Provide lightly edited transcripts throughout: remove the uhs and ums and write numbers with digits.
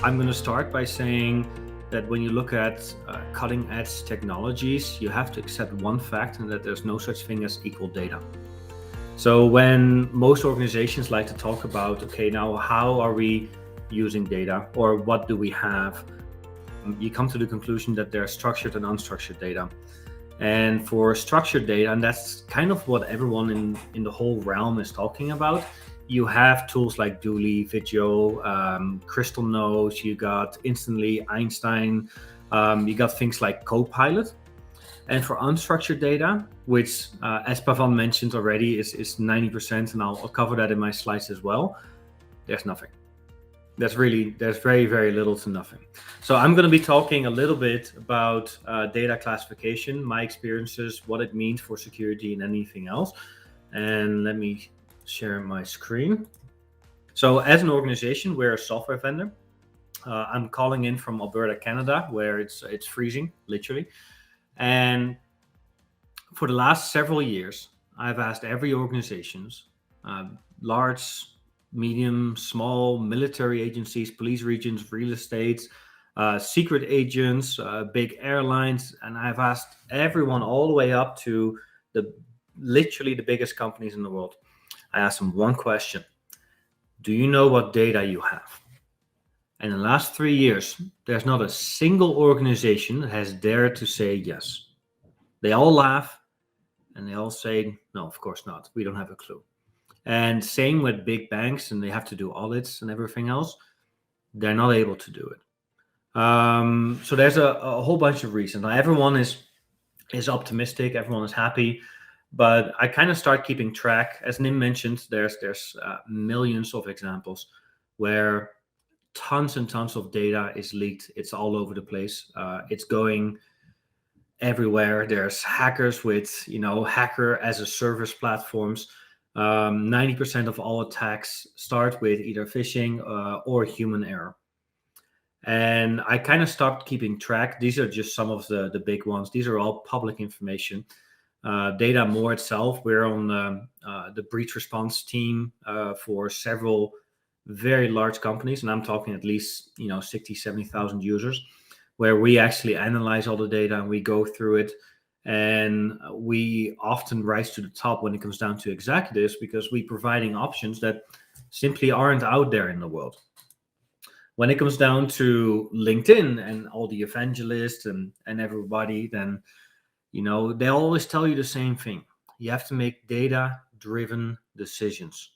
I'm going to start by saying that when you look at cutting edge technologies, you have to accept one fact, and that there's no such thing as equal data. So when most organizations like to talk about, okay, now how are we using data, or what do we have, you come to the conclusion that there's structured and unstructured data. And for structured data, and that's kind of what everyone in the whole realm is talking about, you have tools like Dooley, Video, Crystal Notes, you got Instantly, Einstein, you got things like Copilot. And for unstructured data, which as Pavan mentioned already is 90%, and I'll cover that in my slides as well, there's nothing. There's very, very little to nothing. So I'm going to be talking a little bit about data classification, my experiences, what it means for security and anything else. And let me share my screen. So as an organization, we're a software vendor. I'm calling in from Alberta, Canada, where it's freezing, literally. And for the last several years, I've asked every organizations, large, medium, small, military agencies, police regions, real estate, secret agents, big airlines, and I've asked everyone all the way up to literally the biggest companies in the world. I asked them one question: do you know what data you have? And in the last 3 years, there's not a single organization that has dared to say yes. They all laugh and they all say, no, of course not. We don't have a clue. And same with big banks, and they have to do audits and everything else. They're not able to do it. So there's a whole bunch of reasons. Now, everyone is optimistic. Everyone is happy. But I kind of start keeping track. As Nim mentioned, there's millions of examples where tons and tons of data is leaked. It's all over the place. It's going everywhere. There's hackers with, hacker as a service platforms. 90% of all attacks start with either phishing or human error. And I kind of stopped keeping track. These are just some of the big ones. These are all public information. Data More itself, we're on the breach response team for several very large companies, and I'm talking at least 60, 70,000 users, where we actually analyze all the data and we go through it. And we often rise to the top when it comes down to executives, because we're providing options that simply aren't out there in the world. When it comes down to LinkedIn and all the evangelists and everybody, then they always tell you the same thing. You have to make data-driven decisions.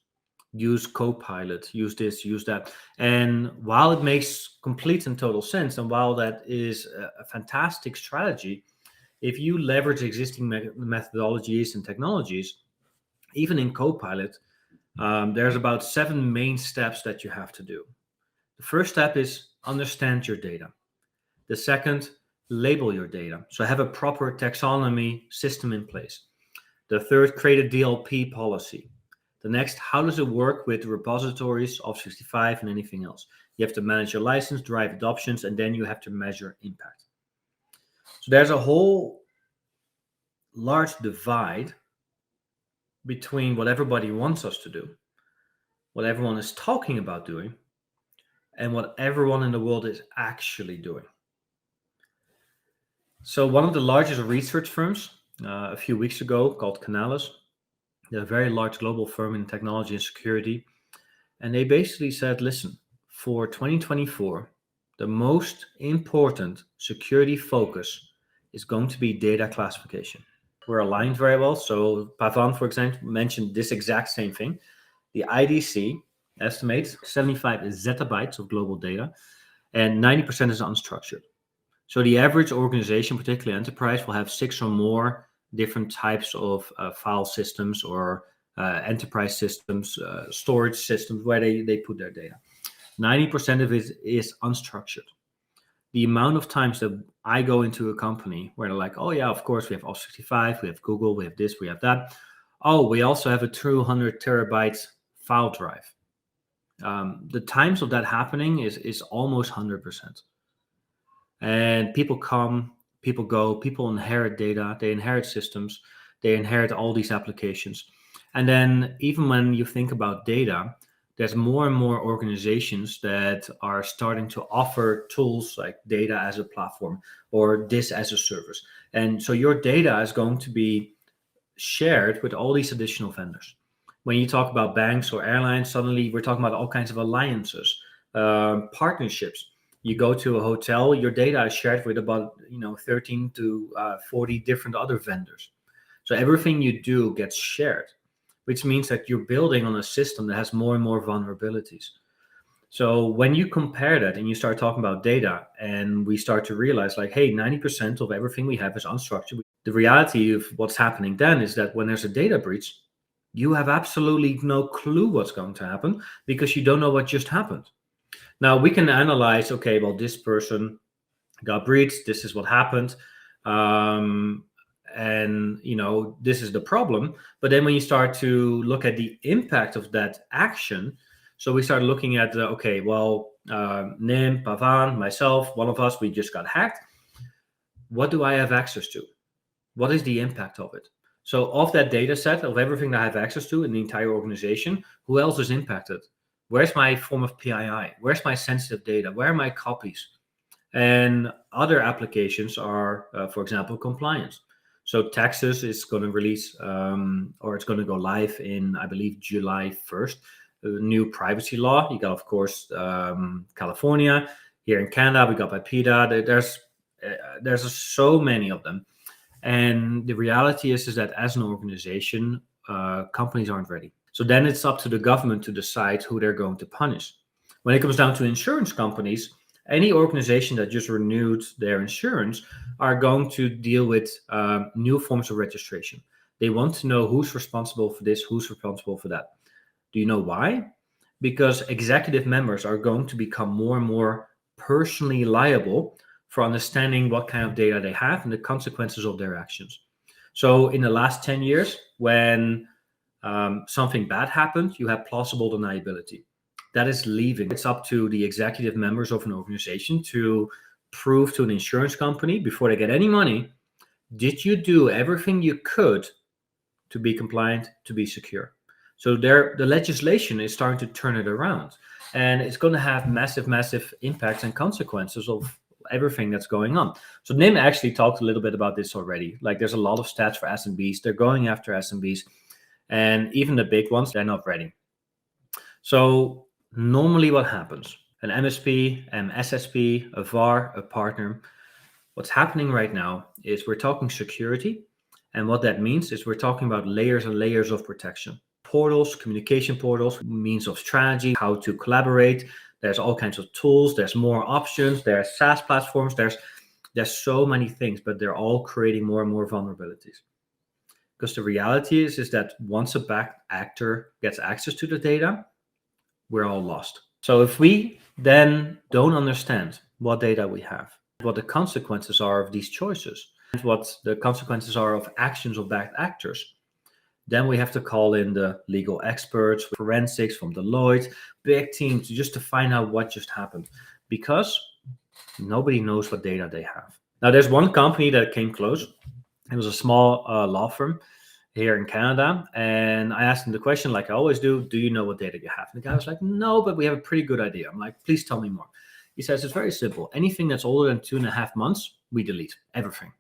Use Copilot, use this, use that. And while it makes complete and total sense, and while that is a fantastic strategy, if you leverage existing methodologies and technologies, even in Copilot, there's about 7 main steps that you have to do. The first step is understand your data. The second, label your data. So have a proper taxonomy system in place. The third, create a DLP policy. The next, how does it work with repositories, Office 365, and anything else? You have to manage your license, drive adoptions, and then you have to measure impact. So there's a whole large divide between what everybody wants us to do, what everyone is talking about doing, and what everyone in the world is actually doing. So one of the largest research firms a few weeks ago, called Canalys, they're a very large global firm in technology and security, and they basically said, listen, for 2024, the most important security focus is going to be data classification. We're aligned very well. So Pavan, for example, mentioned this exact same thing. The IDC estimates 75 zettabytes of global data, and 90% is unstructured. So the average organization, particularly enterprise, will have 6 or more different types of file systems or enterprise systems, storage systems where they put their data. 90% of it is unstructured. The amount of times that I go into a company where they're like, oh yeah, of course, we have Office 365, we have Google, we have this, we have that. Oh, we also have a 200 terabyte file drive. The times of that happening is almost 100%. And people come, people go, people inherit data, they inherit systems, they inherit all these applications. And then even when you think about data, there's more and more organizations that are starting to offer tools like data as a platform or this as a service. And so your data is going to be shared with all these additional vendors. When you talk about banks or airlines, suddenly we're talking about all kinds of alliances, partnerships. You go to a hotel, your data is shared with about 13 to 40 different other vendors. So everything you do gets shared, which means that you're building on a system that has more and more vulnerabilities. So when you compare that and you start talking about data, and we start to realize like, hey, 90% of everything we have is unstructured. The reality of what's happening then is that when there's a data breach, you have absolutely no clue what's going to happen because you don't know what just happened. Now we can analyze, okay, well, this person got breached, this is what happened. And this is the problem. But then when you start to look at the impact of that action, so we start looking at okay, well, Nim, Pavan, myself, one of us, we just got hacked. What do I have access to? What is the impact of it? So of that data set of everything that I have access to in the entire organization, who else is impacted? Where's my form of PII? Where's my sensitive data? Where are my copies? And other applications are, for example, compliance. So Texas is going to release, or it's going to go live in, I believe, July 1st, a new privacy law. You got, of course, California. Here in Canada, we got by PETA. There's so many of them. And the reality is that as an organization, companies aren't ready. So then it's up to the government to decide who they're going to punish. When it comes down to insurance companies, any organization that just renewed their insurance are going to deal with new forms of registration. They want to know who's responsible for this, who's responsible for that. Do you know why? Because executive members are going to become more and more personally liable for understanding what kind of data they have and the consequences of their actions. So in the last 10 years, when something bad happened, you have plausible deniability. That is leaving. It's up to the executive members of an organization to prove to an insurance company before they get any money, did you do everything you could to be compliant, to be secure? So the legislation is starting to turn it around, and it's going to have massive, massive impacts and consequences of everything that's going on. So Nim actually talked a little bit about this already. Like there's a lot of stats for SMBs. They're going after SMBs, and even the big ones, they're not ready. So normally what happens? An MSP, an SSP, a VAR, a partner. What's happening right now is we're talking security. And what that means is we're talking about layers and layers of protection. Portals, communication portals, means of strategy, how to collaborate. There's all kinds of tools. There's more options. There's SaaS platforms. There's so many things, but they're all creating more and more vulnerabilities. Because the reality is that once a bad actor gets access to the data, we're all lost. So if we then don't understand what data we have, what the consequences are of these choices, and what the consequences are of actions of bad actors, then we have to call in the legal experts, forensics from Deloitte, big teams just to find out what just happened, because nobody knows what data they have. Now, there's one company that came close. It was a small law firm here in Canada, and I asked him the question, like I always do you know what data you have? And the guy was like, no, but we have a pretty good idea. I'm like, please tell me more. He says, it's very simple. Anything that's older than 2.5 months, we delete everything.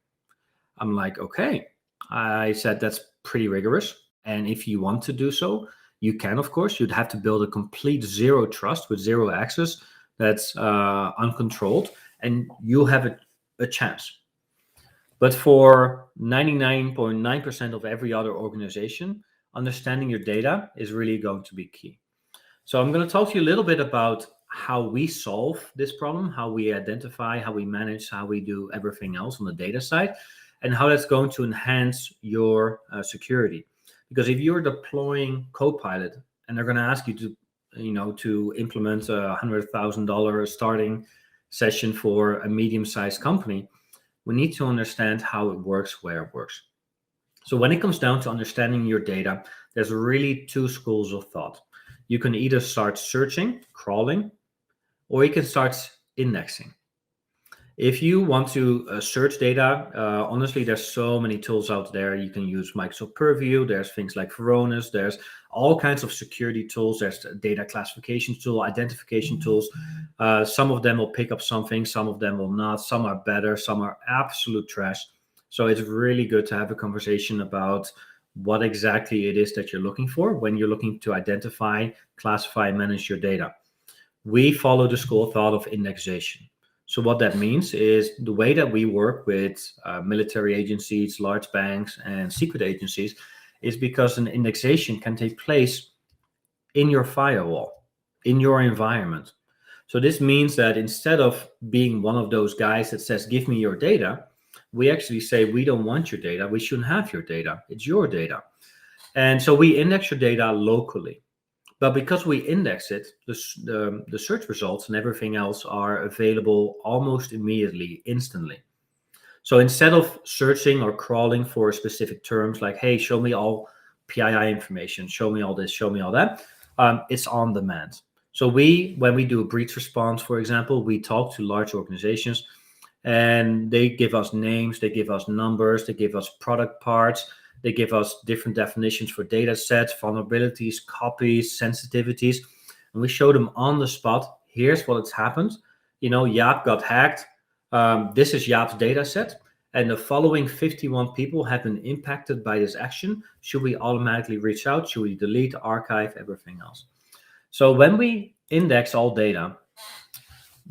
I'm like, okay. I said, that's pretty rigorous. And if you want to do so, you can, of course. You'd have to build a complete zero trust with zero access that's uncontrolled, and you'll have a chance. But for 99.9% of every other organization, understanding your data is really going to be key. So I'm going to talk to you a little bit about how we solve this problem, how we identify, how we manage, how we do everything else on the data side, and how that's going to enhance your security. Because if you're deploying Copilot and they're going to ask you to implement a $100,000 starting session for a medium-sized company, we need to understand how it works, where it works. So when it comes down to understanding your data, there's really two schools of thought. You can either start searching, crawling, or you can start indexing. If you want to search data, honestly, there's so many tools out there. You can use Microsoft Purview. There's things like Varonis. There's all kinds of security tools. There's data classification tool, identification tools. Some of them will pick up something. Some of them will not. Some are better. Some are absolute trash. So it's really good to have a conversation about what exactly it is that you're looking for when you're looking to identify, classify, and manage your data. We follow the school of thought of indexation. So what that means is the way that we work with military agencies, large banks, and secret agencies is because an indexation can take place in your firewall, in your environment. So this means that instead of being one of those guys that says, give me your data, we actually say, we don't want your data. We shouldn't have your data. It's your data. And so we index your data locally. But because we index it, the search results and everything else are available almost immediately, instantly. So instead of searching or crawling for specific terms like, hey, show me all PII information, show me all this, show me all that, it's on demand. So when we do a breach response, for example, we talk to large organizations and they give us names, they give us numbers, they give us product parts. They give us different definitions for data sets, vulnerabilities, copies, sensitivities, and we show them on the spot. Here's what has happened. Jaap got hacked. This is Jaap's data set, and the following 51 people have been impacted by this action. Should we automatically reach out? Should we delete, archive, everything else? So when we index all data,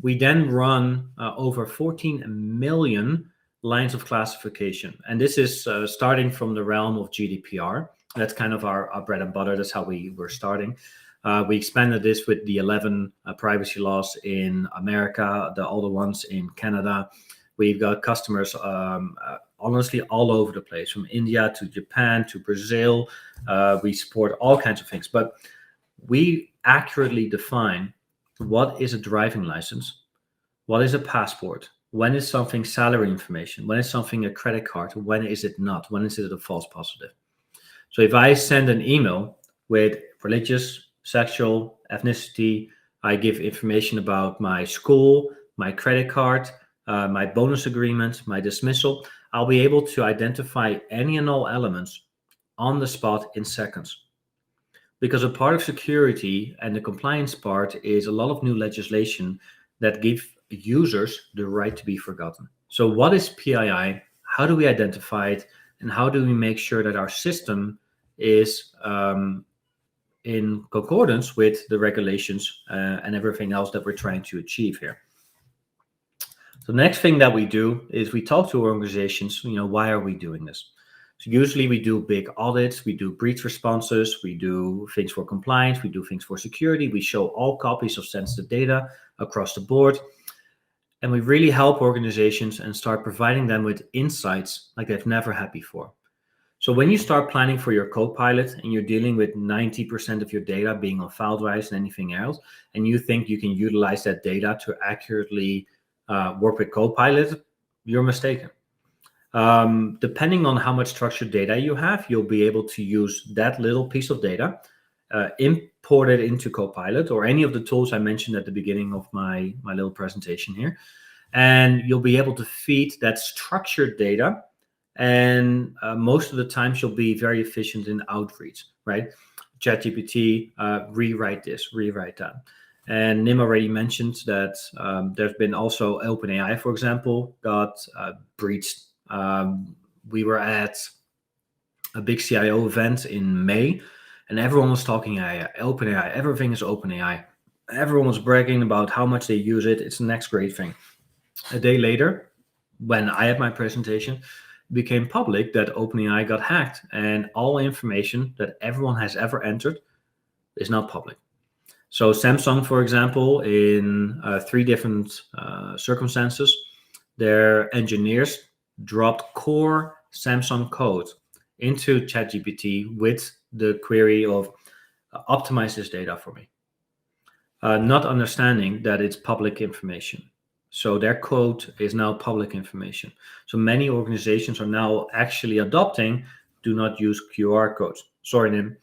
we then run over 14 million lines of classification. And this is starting from the realm of GDPR. That's kind of our bread and butter. That's how we were starting. We expanded this with the 11 privacy laws in America, all the ones in Canada. We've got customers, honestly, all over the place, from India to Japan to Brazil. We support all kinds of things. But we accurately define what is a driving license, what is a passport, when is something salary information, when is something a credit card, when is it not, when is it a false positive. So if I send an email with religious, sexual, ethnicity, I give information about my school, my credit card, my bonus agreement, my dismissal, I'll be able to identify any and all elements on the spot in seconds. Because a part of security and the compliance part is a lot of new legislation that give users the right to be forgotten. So what is PII? How do we identify it? And how do we make sure that our system is in concordance with the regulations and everything else that we're trying to achieve here? So the next thing that we do is we talk to organizations, why are we doing this? So usually we do big audits, we do breach responses, we do things for compliance, we do things for security, we show all copies of sensitive data across the board. And we really help organizations and start providing them with insights like they've never had before. So when you start planning for your Copilot and you're dealing with 90% of your data being on file drives and anything else, and you think you can utilize that data to accurately work with Copilot, you're mistaken. Depending on how much structured data you have, you'll be able to use that little piece of data, import it into Copilot or any of the tools I mentioned at the beginning of my little presentation here. And you'll be able to feed that structured data. And most of the times you'll be very efficient in outreach, right? ChatGPT, rewrite this, rewrite that. And Nim already mentioned that there's been also OpenAI, for example, got breached. We were at a big CIO event in May, and everyone was talking AI, OpenAI, everything is OpenAI. Everyone was bragging about how much they use it. It's the next great thing. A day later, when I had my presentation, it became public that OpenAI got hacked, and all information that everyone has ever entered is now public. So Samsung, for example, in 3 different circumstances, their engineers dropped core Samsung code into ChatGPT with the query of optimize this data for me, not understanding that it's public information. So their code is now public information. So many organizations are now actually adopting do not use QR codes. Sorry, Nim.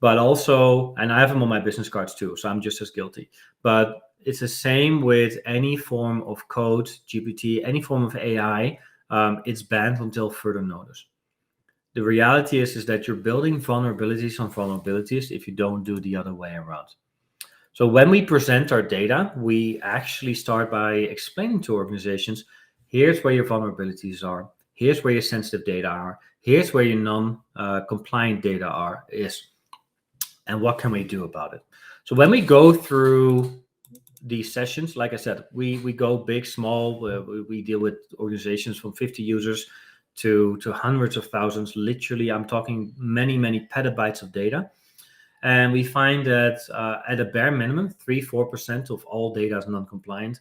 But also, and I have them on my business cards too, so I'm just as guilty. But it's the same with any form of code, GPT, any form of AI. It's banned until further notice. The reality is that you're building vulnerabilities on vulnerabilities if you don't do the other way around. So when we present our data, we actually start by explaining to organizations, here's where your vulnerabilities are, here's where your sensitive data are, here's where your non-compliant data is, and what can we do about it? So when we go through these sessions, like I said, we go big, small. We deal with organizations from 50 users to hundreds of thousands. Literally, I'm talking many petabytes of data. And we find that at a bare minimum, 3-4% of all data is non-compliant.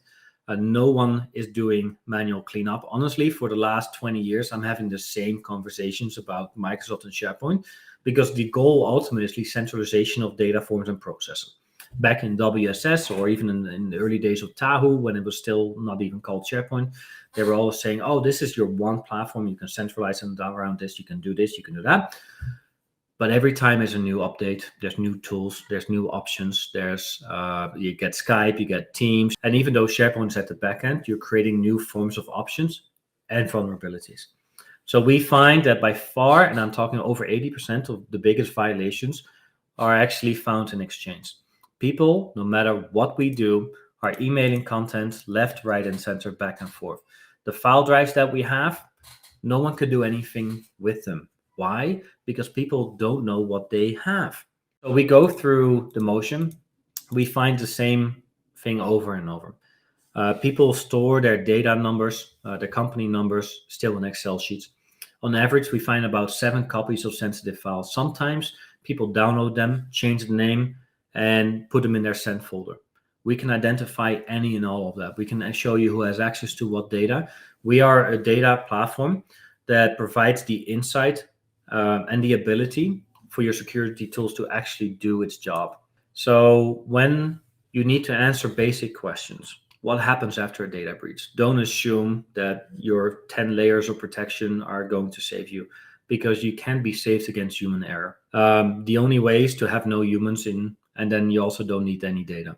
No one is doing manual cleanup. Honestly, for the last 20 years, I'm having the same conversations about Microsoft and SharePoint, because the goal ultimately is centralization of data forms and processes. Back in WSS, or even in the early days of Tahoe, when it was still not even called SharePoint, they were always saying, oh, this is your one platform. You can centralize and around this. You can do this. You can do that. But every time there's a new update, there's new tools, there's new options, there's you get Skype, you get Teams. And even though SharePoint is at the back end, you're creating new forms of options and vulnerabilities. So we find that by far, and I'm talking over 80% of the biggest violations are actually found in Exchange. People, no matter what we do, are emailing content left, right, and center, back and forth. The file drives that we have, no one could do anything with them. Why? Because people don't know what they have. So we go through the motion. We find the same thing over and over. People store their data numbers, their company numbers, still in Excel sheets. On average, we find about 7 copies of sensitive files. Sometimes people download them, change the name, and put them in their sent folder. We can identify any and all of that. We can show you who has access to what data. We are a data platform that provides the insight and the ability for your security tools to actually do its job. So when you need to answer basic questions, what happens after a data breach? Don't assume that your 10 layers of protection are going to save you, because you can be saved against human error. The only way is to have no humans in, and then you also don't need any data.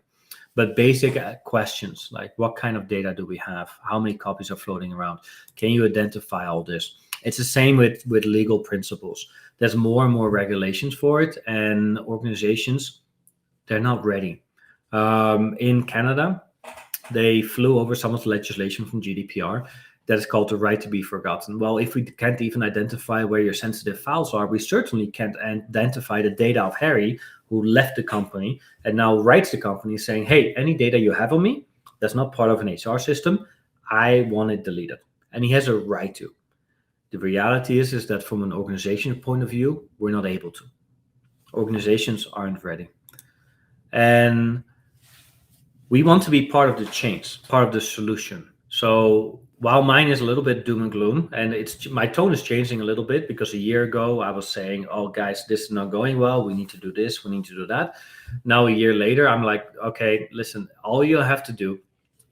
But basic questions like, what kind of data do we have? How many copies are floating around? Can you identify all this? It's the same with legal principles. There's more and more regulations for it, and organizations, they're not ready. In Canada, they flew over some of the legislation from GDPR that is called the right to be forgotten. Well, if we can't even identify where your sensitive files are, we certainly can't identify the data of Harry, who left the company and now writes the company saying, hey, any data you have on me that's not part of an HR system, I want it deleted. And he has a right to. The reality is that from an organization point of view, we're not able to. Organizations aren't ready. And we want to be part of the change, part of the solution. So while mine is a little bit doom and gloom, and my tone is changing a little bit, because a year ago I was saying, oh guys, this is not going well, we need to do this, we need to do that. Now a year later, I'm like, okay, listen, all you have to do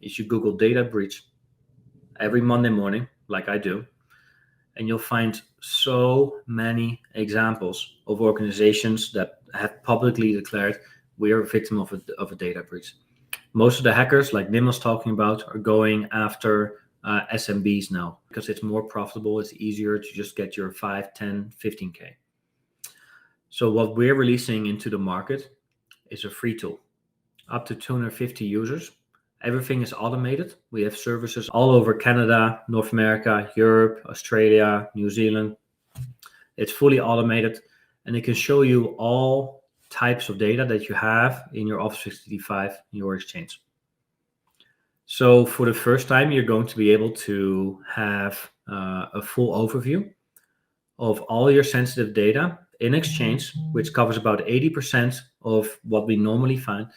is you Google data breach every Monday morning, like I do, and you'll find so many examples of organizations that have publicly declared we are a victim of a data breach. Most of the hackers, like Nim was talking about, are going after SMBs now, because it's more profitable. It's easier to just get your 5, 10, 15K. So what we're releasing into the market is a free tool, up to 250 users. Everything is automated. We have services all over Canada, North America, Europe, Australia, New Zealand. It's fully automated, and it can show you all types of data that you have in your Office 365, in your Exchange. So for the first time, you're going to be able to have a full overview of all your sensitive data in Exchange, which covers about 80% of what we normally find.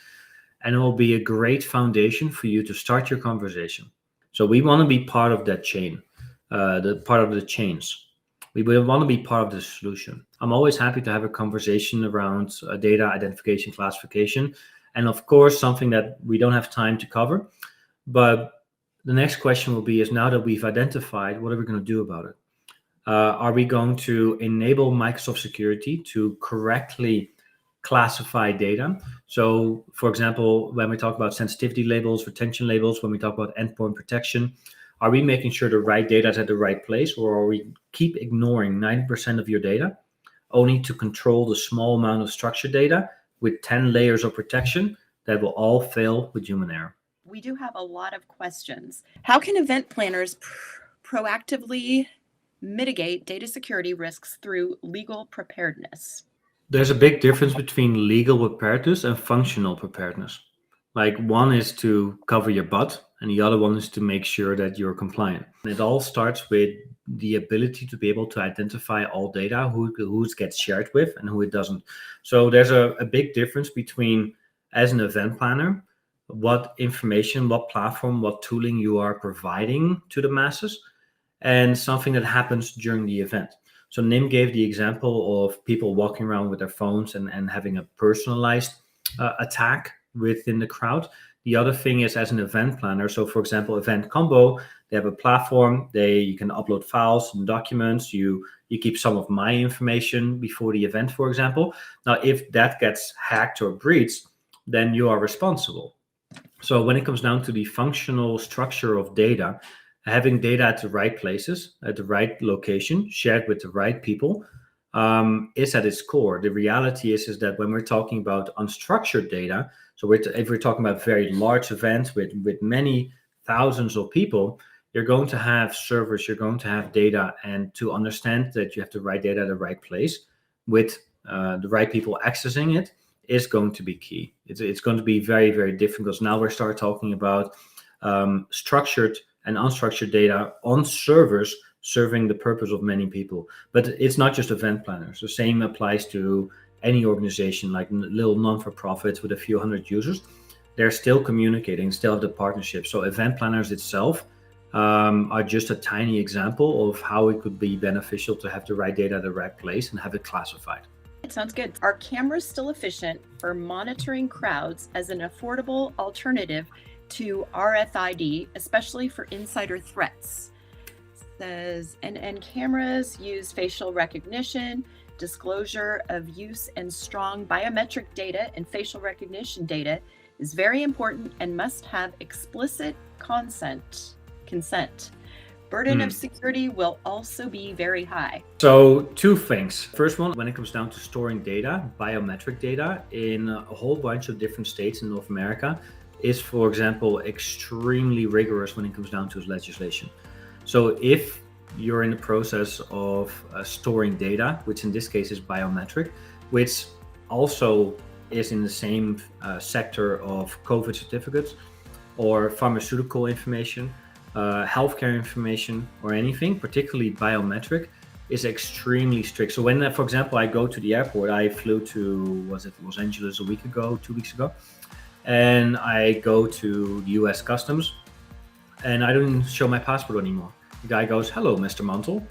And it will be a great foundation for you to start your conversation. So we want to be part of that chain, the part of the chains. We want to be part of the solution. I'm always happy to have a conversation around data identification, classification, and of course, something that we don't have time to cover. But the next question will be, is now that we've identified, what are we going to do about it? Are we going to enable Microsoft security to correctly classify data. So, for example, when we talk about sensitivity labels, retention labels, when we talk about endpoint protection, are we making sure the right data is at the right place, or are we keep ignoring 90% of your data only to control the small amount of structured data with 10 layers of protection that will all fail with human error? We do have a lot of questions. How can event planners proactively mitigate data security risks through legal preparedness? There's a big difference between legal preparedness and functional preparedness. Like, one is to cover your butt, and the other one is to make sure that you're compliant. And it all starts with the ability to be able to identify all data, who it gets shared with and who it doesn't. So there's a big difference between, as an event planner, what information, what platform, what tooling you are providing to the masses, and something that happens during the event. So Nim gave the example of people walking around with their phones and having a personalized attack within the crowd. The other thing is, as an event planner, so for example, Eventcombo, they have a platform. You can upload files and documents. You keep some of my information before the event, for example. Now, if that gets hacked or breached, then you are responsible. So when it comes down to the functional structure of data, having data at the right places, at the right location, shared with the right people, is at its core. The reality is that when we're talking about unstructured data, so if we're talking about very large events with many thousands of people, you're going to have servers, you're going to have data, and to understand that you have the right data at the right place with the right people accessing it is going to be key. It's going to be very, very difficult, because now we're start talking about structured and unstructured data on servers serving the purpose of many people. But it's not just event planners. The same applies to any organization, like little non-for-profits with a few hundred users. They're still communicating, still have the partnership. So event planners itself are just a tiny example of how it could be beneficial to have the right data at the right place and have it classified. It sounds good. Are cameras still efficient for monitoring crowds as an affordable alternative to RFID, especially for insider threats? Says, and cameras use facial recognition, disclosure of use, and strong biometric data and facial recognition data is very important and must have explicit consent. Burden of security will also be very high. So two things. First one, when it comes down to storing data, biometric data in a whole bunch of different states in North America is, for example, extremely rigorous when it comes down to legislation. So if you're in the process of storing data, which in this case is biometric, which also is in the same sector of COVID certificates or pharmaceutical information, healthcare information, or anything, particularly biometric, is extremely strict. So when, for example, I go to the airport, I flew to, was it Los Angeles 2 weeks ago, and I go to the US Customs, and I don't show my passport anymore. The guy goes, "Hello, Mr. Mantel."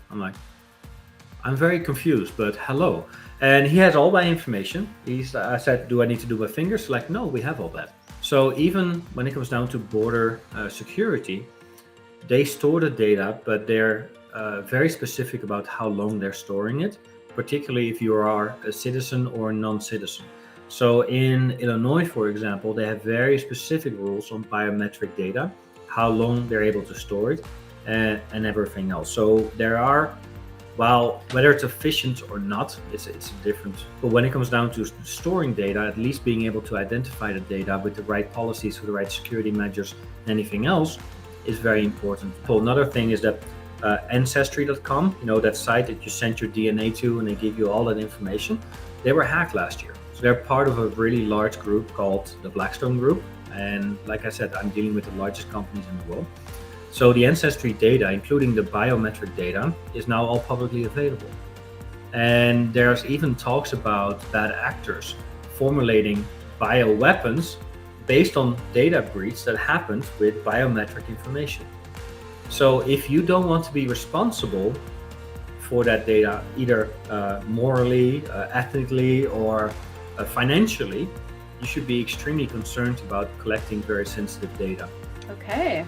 I'm very confused, but hello. And he has all my information. I said, "Do I need to do my fingers?" Like, no, we have all that. So even when it comes down to border security, they store the data, but they're very specific about how long they're storing it, particularly if you are a citizen or a non-citizen. So in Illinois, for example, they have very specific rules on biometric data, how long they're able to store it, and everything else. So there are, well, whether it's efficient or not, it's different. But when it comes down to storing data, at least being able to identify the data with the right policies, with the right security measures, and anything else is very important. So another thing is that Ancestry.com, that site that you send your DNA to and they give you all that information, they were hacked last year. So they're part of a really large group called the Blackstone Group. And like I said, I'm dealing with the largest companies in the world. So the Ancestry data, including the biometric data, is now all publicly available. And there's even talks about bad actors formulating bioweapons based on data breach that happened with biometric information. So if you don't want to be responsible for that data, either morally, ethically, or financially, you should be extremely concerned about collecting very sensitive data. Okay.